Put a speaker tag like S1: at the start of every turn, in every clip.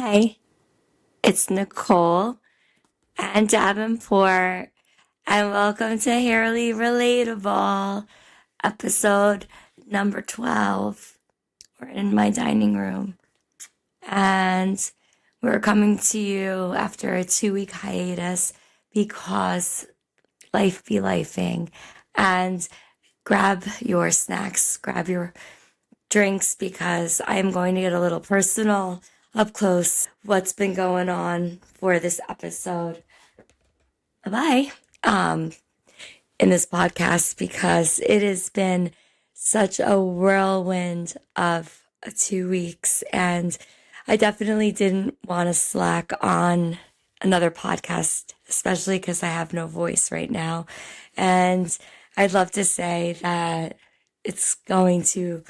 S1: Hi, it's Nicole and Davenport, and welcome to Hairly Relatable, episode number 12. We're in my dining room, and we're coming to you after a 2-week hiatus because life be lifing. And grab your snacks, grab your drinks, because I am going to get a little personal up close what's been going on for this episode. Bye. In this podcast, because it has been such a whirlwind of 2 weeks, and I definitely didn't want to slack on another podcast, especially because I have no voice right now. And I'd love to say that it's going to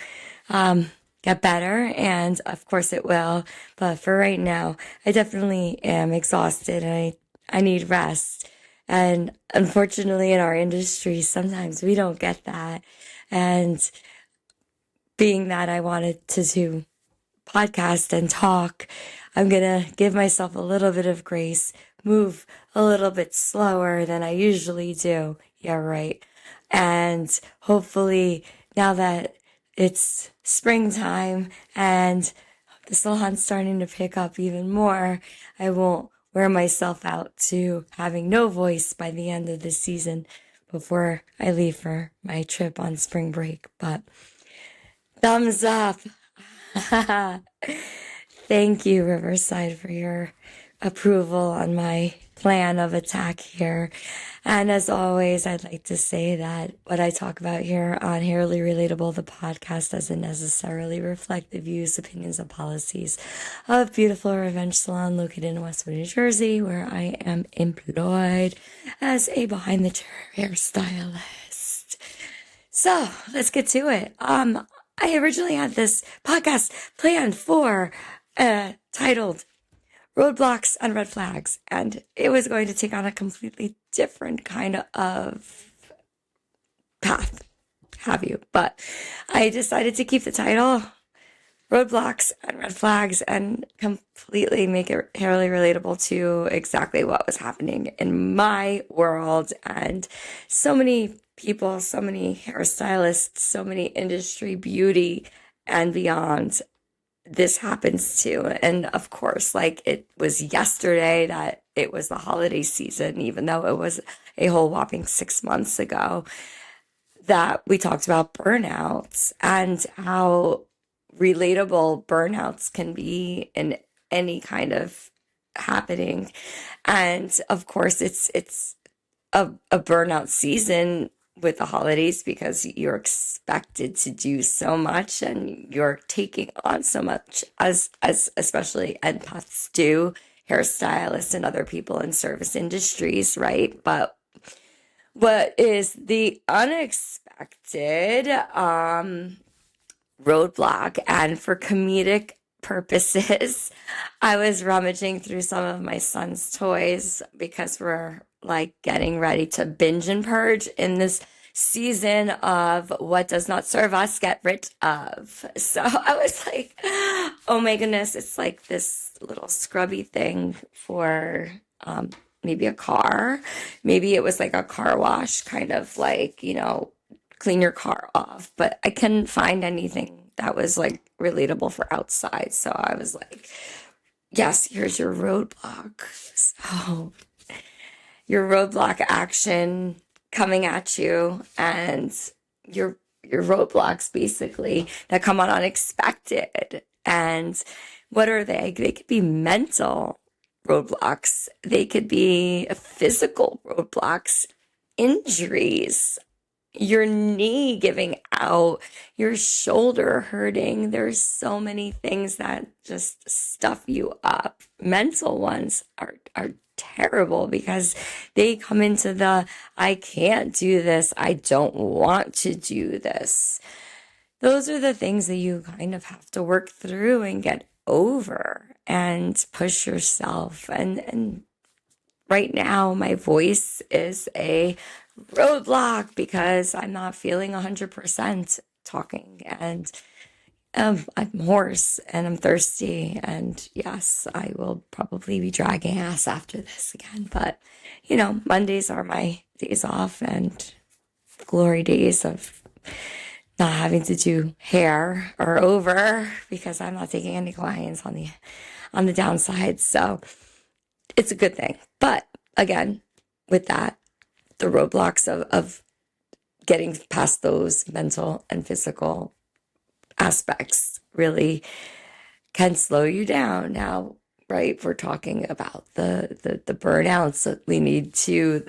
S1: get better, and of course it will. But for right now, I definitely am exhausted, and I need rest. And unfortunately, in our industry, sometimes we don't get that. And being that I wanted to do podcast and talk, I'm going to give myself a little bit of grace, move a little bit slower than I usually do. Yeah, right. And hopefully, now that it's springtime and the salon's starting to pick up even more, I won't wear myself out to having no voice by the end of the season before I leave for my trip on spring break. But thumbs up. Thank you, Riverside, for your approval on my plan of attack here. And as always, I'd like to say that what I talk about here on Hairly Relatable, the podcast, doesn't necessarily reflect the views, opinions, and policies of Beautiful Revenge Salon located in Westwood, New Jersey, where I am employed as a behind-the-chair hairstylist. So let's get to it. I originally had this podcast planned for titled Roadblocks and Red Flags, and it was going to take on a completely different kind of path, have you? But I decided to keep the title Roadblocks and Red Flags and completely make it hairly relatable to exactly what was happening in my world. And so many people, so many hairstylists, so many industry beauty and beyond, this happens to. And of course, like, it was yesterday that it was the holiday season, even though it was a whole whopping 6 months ago that we talked about burnouts and how relatable burnouts can be in any kind of happening. And of course, it's a burnout season with the holidays because you're expected to do so much and you're taking on so much as especially empaths do, hairstylists and other people in service industries, right? But what is the unexpected roadblock, and for comedic purposes, I was rummaging through some of my son's toys because we're like getting ready to binge and purge in this season of what does not serve us, get rid of. So I was like, oh my goodness, it's like this little scrubby thing for maybe a car. Maybe it was like a car wash, kind of like, clean your car off. But I couldn't find anything that was like relatable for outside. So I was like, yes, here's your roadblock. So your roadblock action coming at you, and your roadblocks basically that come on unexpected. And what are they? They could be mental roadblocks. They could be physical roadblocks, injuries, your knee giving out, your shoulder hurting. There's so many things that just stuff you up. Mental ones are terrible because they come into the I can't do this, I don't want to do this. Those are the things that you kind of have to work through and get over and push yourself. And right now, my voice is a roadblock because I'm not feeling 100% talking. And I'm hoarse and I'm thirsty. And yes, I will probably be dragging ass after this again. But, Mondays are my days off and glory days of not having to do hair or over because I'm not taking any clients on the downside. So it's a good thing. But again, with that, the roadblocks of getting past those mental and physical aspects really can slow you down. Now, right, we're talking about the burnouts that we need to,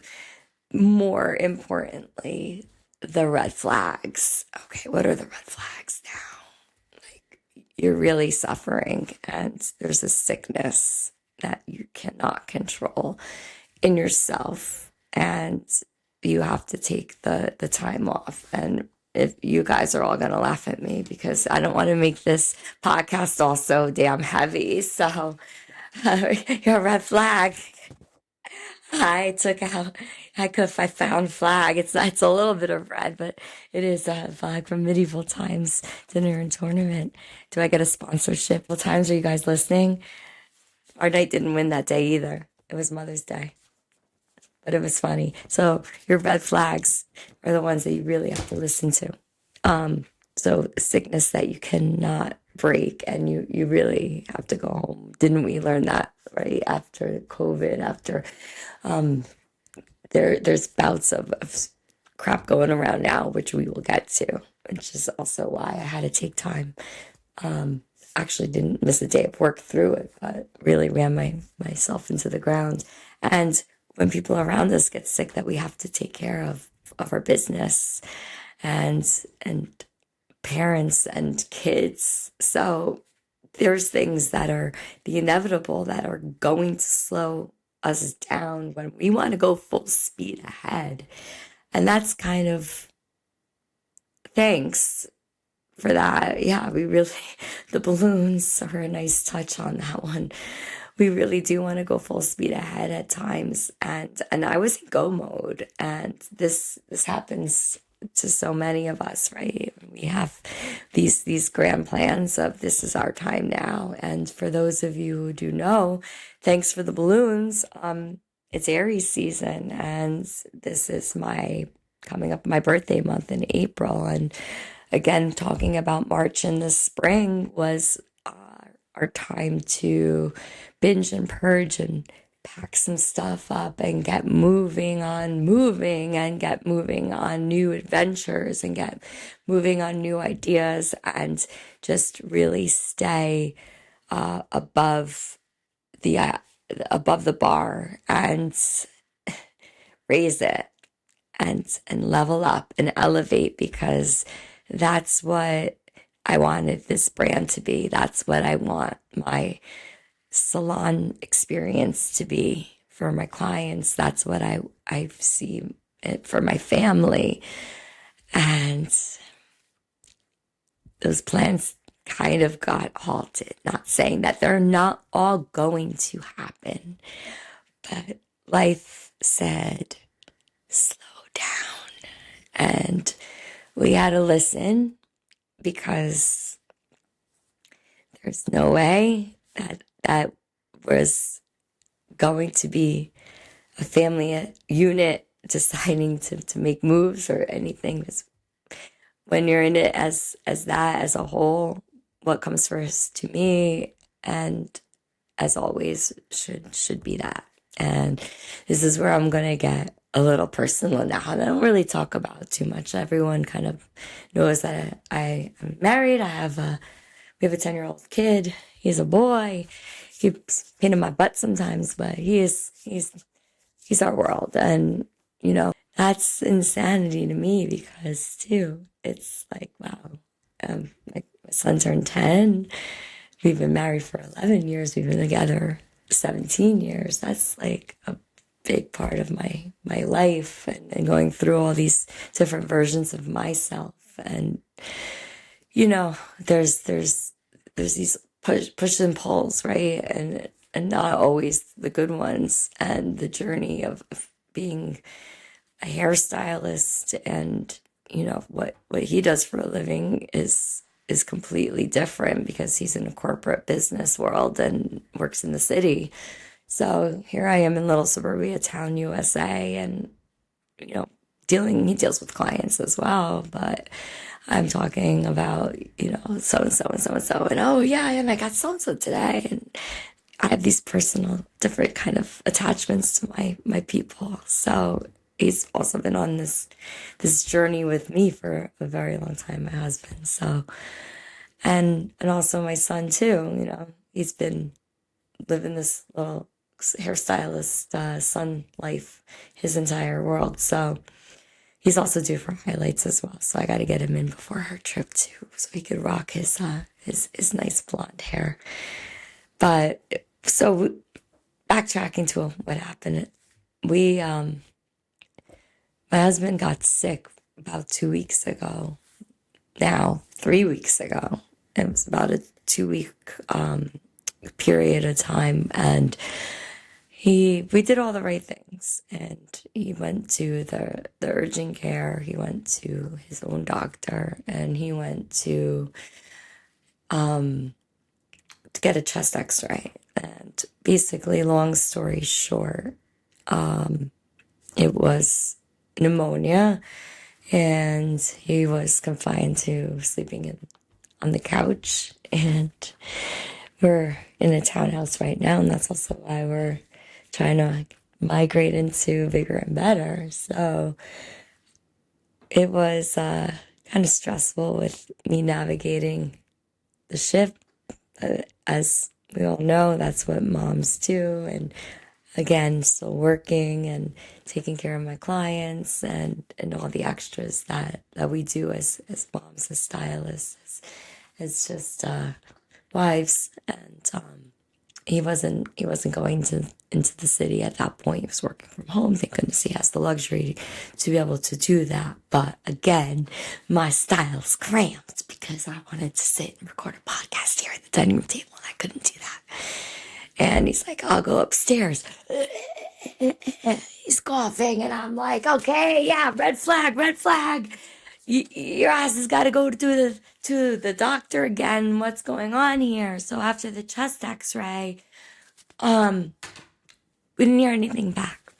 S1: more importantly, the red flags. Okay, what are the red flags now? Like, you're really suffering and there's a sickness that you cannot control in yourself, and you have to take the time off. And if you guys are all going to laugh at me because I don't want to make this podcast also damn heavy. So, your red flag. I took out, I found flag. It's a little bit of red, but it is a flag from medieval times, dinner and tournament. Do I get a sponsorship? What times are you guys listening? Our night didn't win that day either. It was Mother's Day, but it was funny. So your red flags are the ones that you really have to listen to. So sickness that you cannot break and you really have to go home. Didn't we learn that right after COVID, after there's bouts of crap going around now, which we will get to, which is also why I had to take time. Actually didn't miss a day of work through it, but really ran myself into the ground. And when people around us get sick, that we have to take care of our business and parents and kids. So there's things that are the inevitable that are going to slow us down when we want to go full speed ahead. And that's kind of thanks for that. Yeah, we really, the balloons are a nice touch on that one. We really do want to go full speed ahead at times. And I was in go mode, and this happens to so many of us, right? We have these grand plans of this is our time now. And for those of you who do know, thanks for the balloons. It's Aries season, and this is coming up my birthday month in April. And again, talking about March and the spring was our time to binge and purge and pack some stuff up and get moving on moving and get moving on new adventures and get moving on new ideas and just really stay above the bar and raise it and level up and elevate, because that's what I wanted this brand to be. That's what I want my salon experience to be for my clients. That's what I see it for my family. And those plans kind of got halted. Not saying that they're not all going to happen, but life said, slow down. And we had to listen, because there's no way that was going to be a family unit deciding to make moves or anything. When you're in it as a whole, what comes first to me, and as always, should be that. And this is where I'm gonna get a little personal now. And I don't really talk about it too much. Everyone kind of knows that I am married. We have a 10-year-old kid. He's a boy. He's pain in my butt sometimes, but he's our world. And, that's insanity to me, because too, it's like, wow, my son turned 10. We've been married for 11 years. We've been together 17 years. That's like a big part of my life, and going through all these different versions of myself. And, there's these push and pulls, right? And not always the good ones. And the journey of being a hairstylist, and what he does for a living is is completely different because he's in a corporate business world and works in the city. So here I am in little suburbia town, USA, and he deals with clients as well, but I'm talking about, so and so and so and so, and oh yeah, and I got so and so today, and I have these personal, different kind of attachments to my people. So he's also been on this journey with me for a very long time, my husband. So and also my son too. He's been living this little hairstylist son life his entire world. So he's also due for highlights as well. So I got to get him in before our trip too, so he could rock his nice blonde hair. But so backtracking to what happened, my husband got sick about 2 weeks ago. Now 3 weeks ago. It was about a 2-week period of time, and we did all the right things, and he went to the urgent care, he went to his own doctor, and he went to get a chest x-ray. And basically, long story short, it was pneumonia, and he was confined to sleeping on the couch. And we're in a townhouse right now, and that's also why we're trying to migrate into bigger and better. So it was kind of stressful with me navigating the shift. As we all know, that's what moms do. And again, still working and taking care of my clients and all the extras that we do as moms, as stylists, as just wives. And he wasn't going into the city at that point. He was working from home. Thank goodness he has the luxury to be able to do that. But again, my style's cramped because I wanted to sit and record a podcast here at the dining room table, and I couldn't do that. And he's like, I'll go upstairs. He's coughing, and I'm like, okay, yeah, red flag, red flag. Your ass has got to go to the doctor again. What's going on here? So after the chest x-ray, we didn't hear anything back.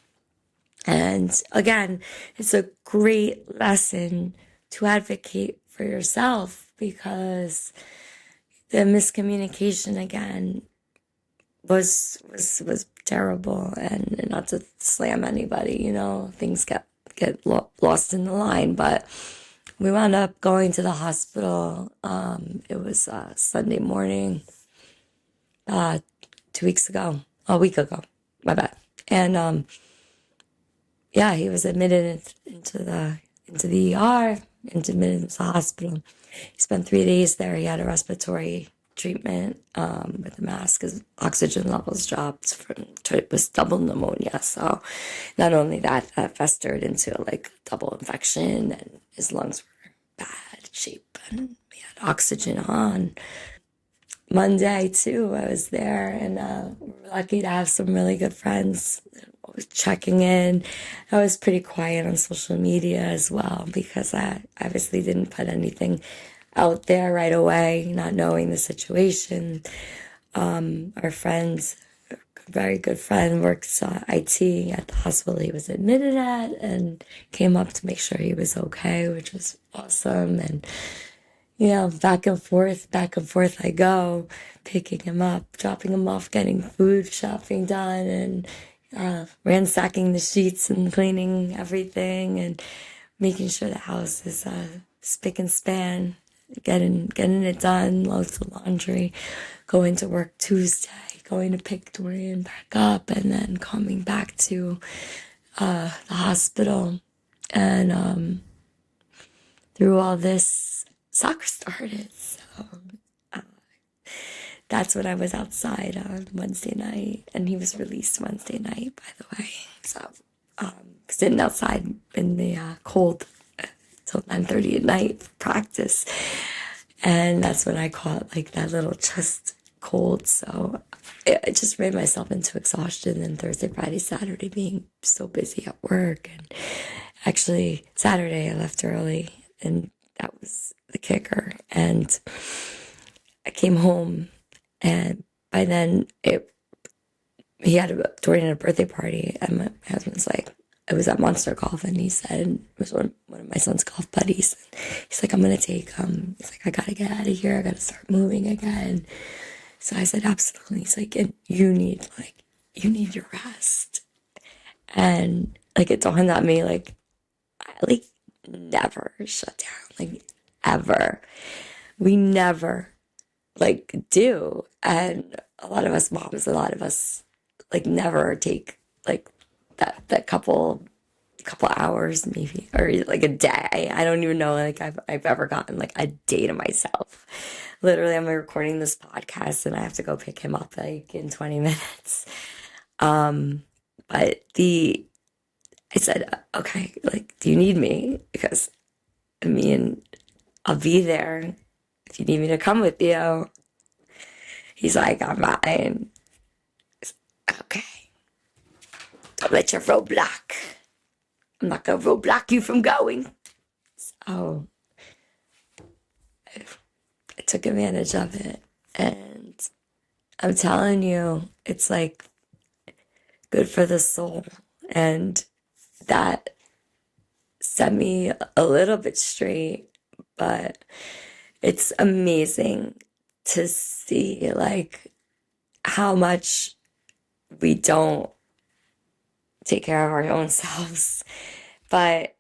S1: And again, it's a great lesson to advocate for yourself, because the miscommunication again was terrible. And not to slam anybody, things get lost in the line, but we wound up going to the hospital. It was Sunday morning, 2 weeks ago, a week ago, my bad. And yeah, he was admitted into the ER, and admitted into the hospital. He spent 3 days there. He had a respiratory treatment with a mask. His oxygen levels dropped it was double pneumonia. So not only that festered into like double infection, and his lungs were bad shape, and we had oxygen on. Monday too, I was there, and we're lucky to have some really good friends checking in. I was pretty quiet on social media as well, because I obviously didn't put anything out there right away, not knowing the situation. Our friend, a very good friend, works IT at the hospital he was admitted at, and came up to make sure he was okay, which was awesome. And back and forth I go, picking him up, dropping him off, getting food shopping done, and ransacking the sheets and cleaning everything, and making sure the house is spick and span, getting it done, loads of laundry, going to work Tuesday, going to pick Dorian back up, and then coming back to the hospital. And through all this, soccer started. So that's when I was outside on Wednesday night, and he was released Wednesday night, by the way. So sitting outside in the cold till 9:30 at night for practice, and that's when I caught like that little chest cold. So I just ran myself into exhaustion. And Thursday, Friday, Saturday being so busy at work, and actually Saturday I left early, and that was the kicker. And And I came home, and by then he had during a birthday party, and my husband's like, it was at Monster Golf, and he said, it was one of my son's golf buddies. He's like, I'm gonna take he's like, I gotta get out of here, I gotta start moving again. So I said, absolutely. He's like, and you need your rest. And like, it dawned on me, like, I never shut down, like, ever. We never do. And a lot of us moms, a lot of us never take that couple hours maybe, or like a day. I don't even know I've ever gotten a day to myself. Literally, I'm recording this podcast and I have to go pick him up in 20 minutes. But I said, okay, do you need me? Because I'll be there if you need me to come with you. He's like, I'm fine. Okay. Don't let your roadblock. I'm not going to roadblock you from going. So I took advantage of it. And I'm telling you, it's good for the soul. And that set me a little bit straight. But it's amazing to see how much we don't take care of our own selves, but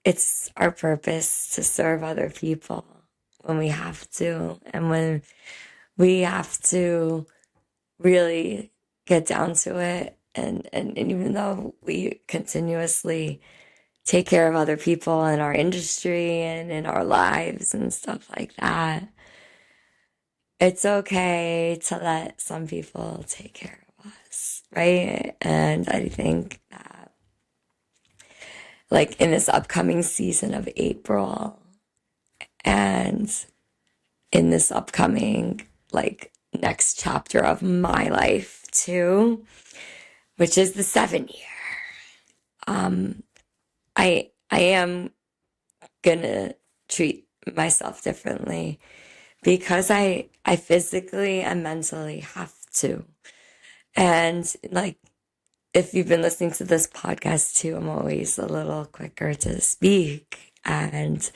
S1: it's our purpose to serve other people when we have to, and when we have to really get down to it. And even though we continuously take care of other people in our industry and in our lives and stuff like that, it's okay to let some people take care of us, right? And I think that, in this upcoming season of April, and in this upcoming, next chapter of my life too, which is the 7-year, I am gonna treat myself differently, because I physically and mentally have to. And if you've been listening to this podcast too, I'm always a little quicker to speak, and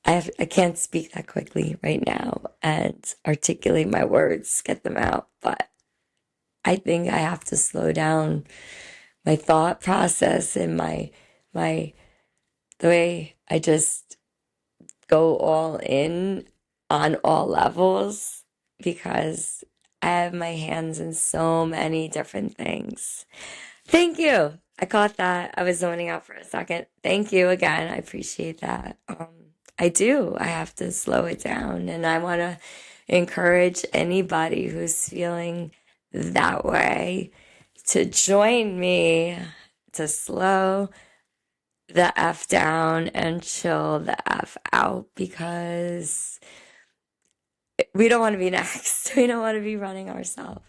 S1: I can't speak that quickly right now and articulate my words, get them out. But I think I have to slow down my thought process and the way I just go all in on all levels, because I have my hands in so many different things. Thank you. I caught that. I was zoning out for a second. Thank you again. I appreciate that. I do. I have to slow it down, and I want to encourage anybody who's feeling that way to join me to slow the F down and chill the F out, because we don't want to be next. We don't want to be running ourselves.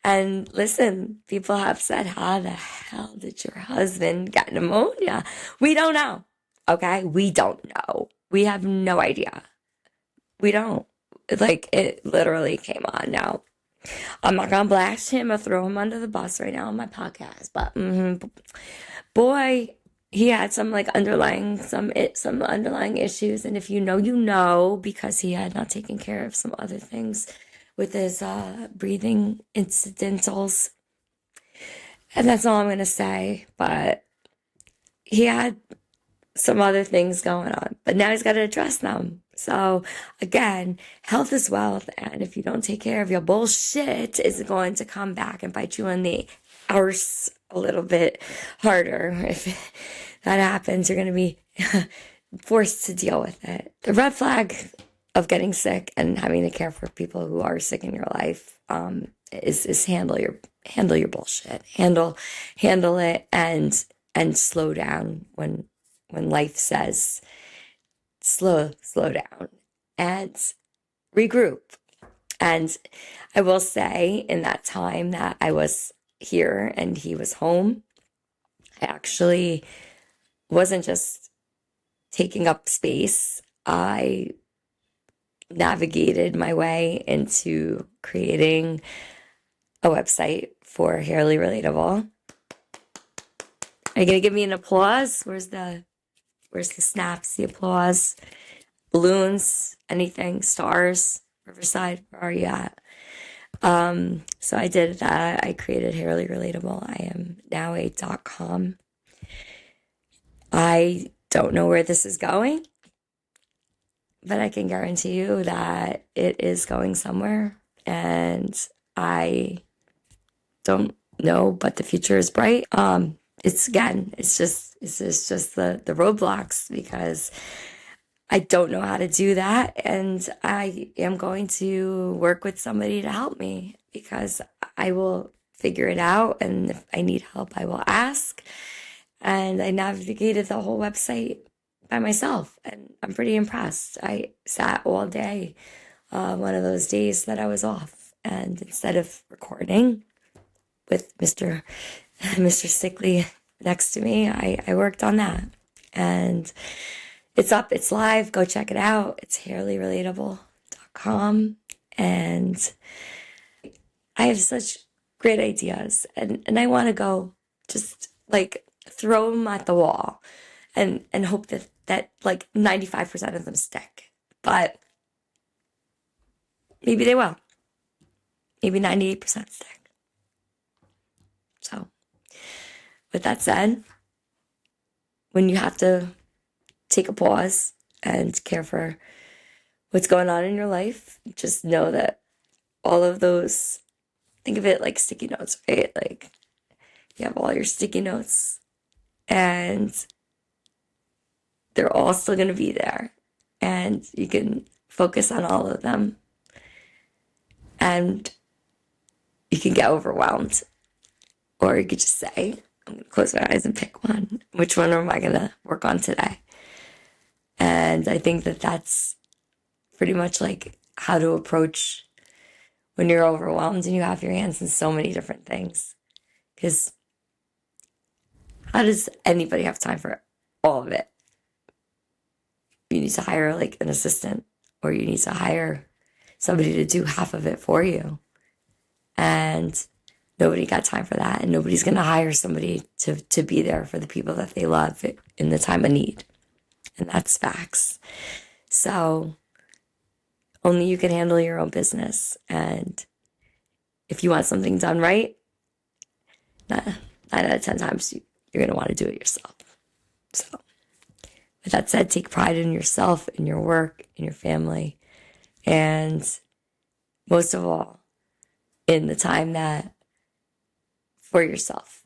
S1: And listen, people have said, how the hell did your husband get pneumonia? We don't know. Okay? We don't know. We have no idea. We don't. It literally came on. Now, I'm not going to blast him or throw him under the bus right now on my podcast, but boy, he had some underlying issues, and if you know, because he had not taken care of some other things with his breathing incidentals, and that's all I'm gonna say. But he had some other things going on, but now he's got to address them. So again, health is wealth, and if you don't take care of your bullshit, it's going to come back and bite you in the arse a little bit harder. If that happens, you're going to be forced to deal with it. The red flag of getting sick and having to care for people who are sick in your life is handle your bullshit. Handle it, and slow down when life says slow down, and regroup. And I will say, in that time that I was here and he was home, I actually wasn't just taking up space. I navigated my way into creating a website for Hairly Relatable. Are you gonna give me an applause? Where's the snaps, the applause, balloons, anything, stars, Riverside? Where are you at? So I did that. I created Hairly Relatable. I am now a .com. I don't know where this is going, but I can guarantee you that it is going somewhere. And I don't know, but the future is bright. It's just the roadblocks, because I don't know how to do that. And I am going to work with somebody to help me, because I will figure it out. And if I need help, I will ask. And I navigated the whole website by myself, and I'm pretty impressed. I sat all day, one of those days that I was off, and instead of recording with Mr. Sickly next to me, I worked on that. And it's up, it's live. Go check it out. It's hairlyrelatable.com. And I have such great ideas, and I want to go just like throw them at the wall and hope that like 95% of them stick. But maybe they will. Maybe 98% stick. So with that said, when you have to take a pause and care for what's going on in your life, just know that all of those, think of it like sticky notes, right? Like you have all your sticky notes, and they're all still going to be there, and you can focus on all of them, and you can get overwhelmed, or you could just say, I'm going to close my eyes and pick one. Which one am I going to work on today? And I think that that's pretty much like how to approach when you're overwhelmed and you have your hands in so many different things. Because how does anybody have time for all of it? You need to hire like an assistant, or you need to hire somebody to do half of it for you. And nobody got time for that. And nobody's going to hire somebody to be there for the people that they love in the time of need. And that's facts. So only you can handle your own business. And if you want something done right, 9 out of 10 times you're going to want to do it yourself. So with that said, take pride in yourself, in your work, in your family, and most of all, in the time that for yourself.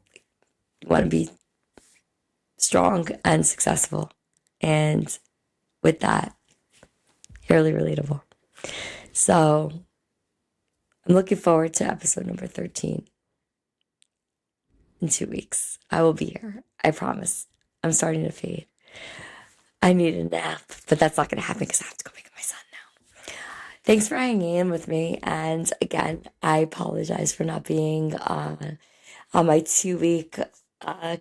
S1: You want to be strong and successful. And with that, Hairly Relatable. So I'm looking forward to episode number 13 in 2 weeks. I will be here. I promise. I'm starting to fade. I need a nap, but that's not going to happen because I have to go pick up my son now. Thanks for hanging in with me. And again, I apologize for not being on my 2-week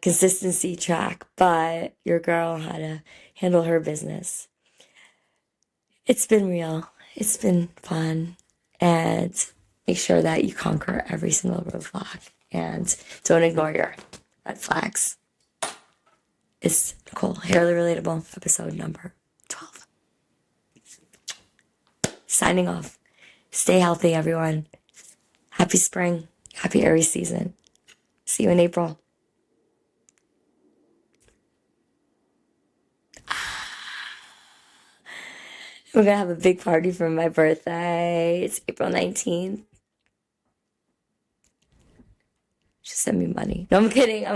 S1: consistency track, but your girl had to handle her business. It's been real. It's been fun. And make sure that you conquer every single roadblock, and don't ignore your red flags. It's Nicole, Hairly Relatable, episode number 12. Signing off. Stay healthy, everyone. Happy spring. Happy Aries season. See you in April. We're going to have a big party for my birthday. It's April 19th. Just send me money. No, I'm kidding.